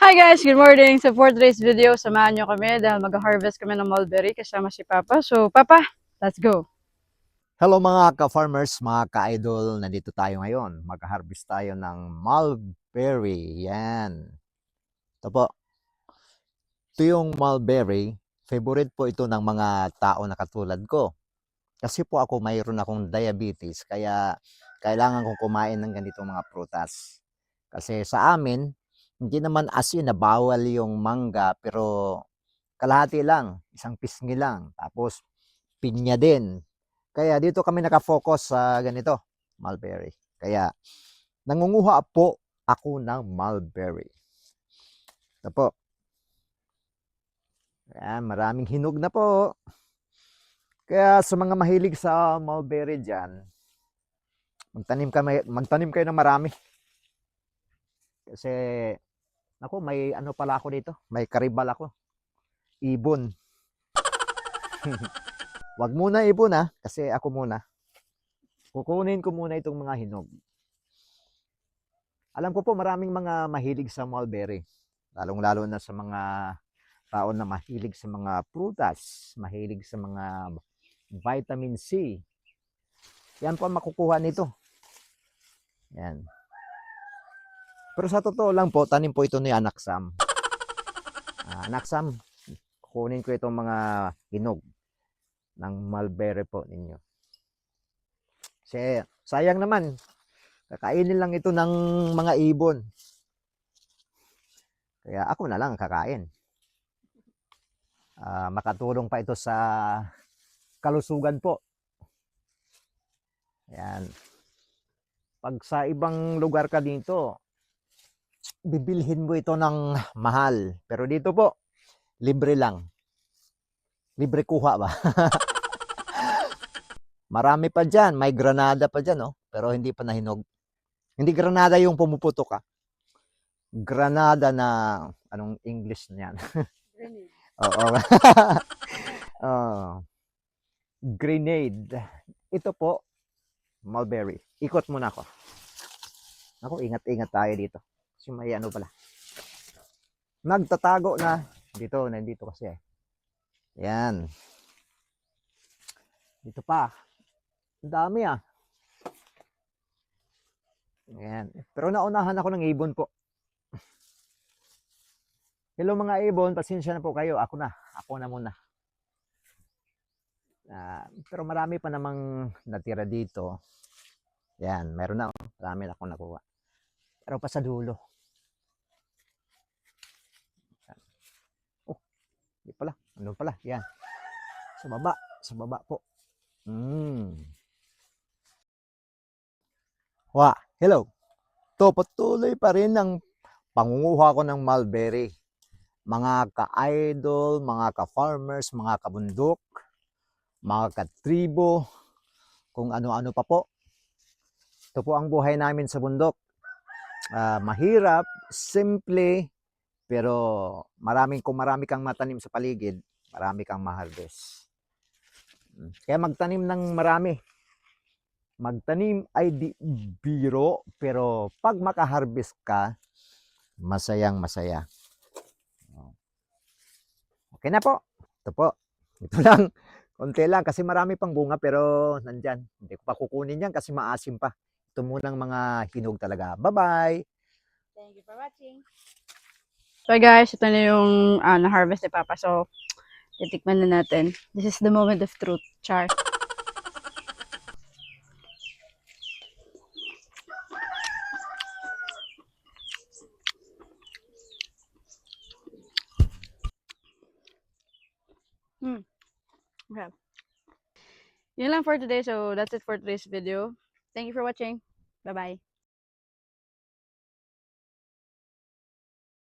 Hi guys! Good morning! So for today's video, samahan nyo kami dahil mag-harvest kami ng mulberry kasama si Papa. So Papa, let's go! Hello mga ka-farmers, mga ka-idol. Nandito tayo ngayon. Mag-harvest tayo ng mulberry. Yan. Ito po. Ito yung mulberry. Favorite po ito ng mga tao na katulad ko. Kasi po ako mayroon akong diabetes. Kaya kailangan kong kumain ng ganitong mga prutas. Kasi sa amin, hindi naman asin na bawal yung mangga. Pero kalahati lang. Isang pisngi lang. Tapos pinya din. Kaya dito kami nakafocus sa ganito, mulberry. Kaya nangunguha po ako ng mulberry. Ito po. Ayan, maraming hinog na po. Kaya sa mga mahilig sa mulberry dyan, magtanim kayo ng marami. Kasi, ako, may ano pala ako dito. May karibal ako. Ibon. Wag muna ibon kasi ako muna. Kukunin ko muna itong mga hinog. Alam ko po maraming mga mahilig sa mulberry. Lalong-lalo na sa mga tao na mahilig sa mga prutas, mahilig sa mga vitamin C. Yan po ang makukuha nito. Yan. Pero sa totoo lang po, tanim po ito ni Anak Sam. Anak Sam, kukunin ko itong mga hinog ng mulberry po ninyo. Kasi sayang naman, kakainin lang ito ng mga ibon. Kaya ako na lang kakain. Makatulong pa ito sa kalusugan po. Yan. Pag sa ibang lugar ka dito, bibilhin mo ito ng mahal. Pero dito po, libre lang. Libre kuha ba? Marami pa dyan. May granada pa dyan, oh. Pero hindi pa nahinog. Hindi granada yung pumuputok, Granada na, anong English na yan? Oo. Grenade. Ito po, mulberry. Ikot muna ako. Ako, ingat-ingat tayo dito. Kasi may ano pala. Nagtatago na. Nandito kasi Yan. Dito pa. Ang dami Yan. Pero naunahan ako ng ibon po. Hello mga ibon, pasensya na po kayo. Ako na muna. Pero marami pa namang natira dito. Yan, meron na. Marami na akong nakuha. Pero pa sa dulo. Oh, di pala. Ano pala? Yan. Sa baba po. Hello. To, patuloy pa rin ang pangunguha ko ng mulberry. Mga ka-idol, mga ka-farmers, mga kabundok, mga katribo, kung ano-ano pa po. Ito po ang buhay namin sa bundok. Mahirap, simple, pero kung marami kang matanim sa paligid, marami kang ma-harvest. Kaya magtanim ng marami. Magtanim ay di biro, pero pag maka-harvest ka, masayang masaya. Okay na po. Ito po. Ito lang. Konti lang kasi marami pang bunga pero nandyan. Hindi ko pa kukunin yan kasi maasim pa. Ito munang mga hinog talaga. Bye-bye! Thank you for watching! So guys, ito na yung na-harvest ni Papa. So, titikman na natin. This is the moment of truth. Char. Okay. Yun lang for today. So, that's it for today's video. Thank you for watching. Bye-bye.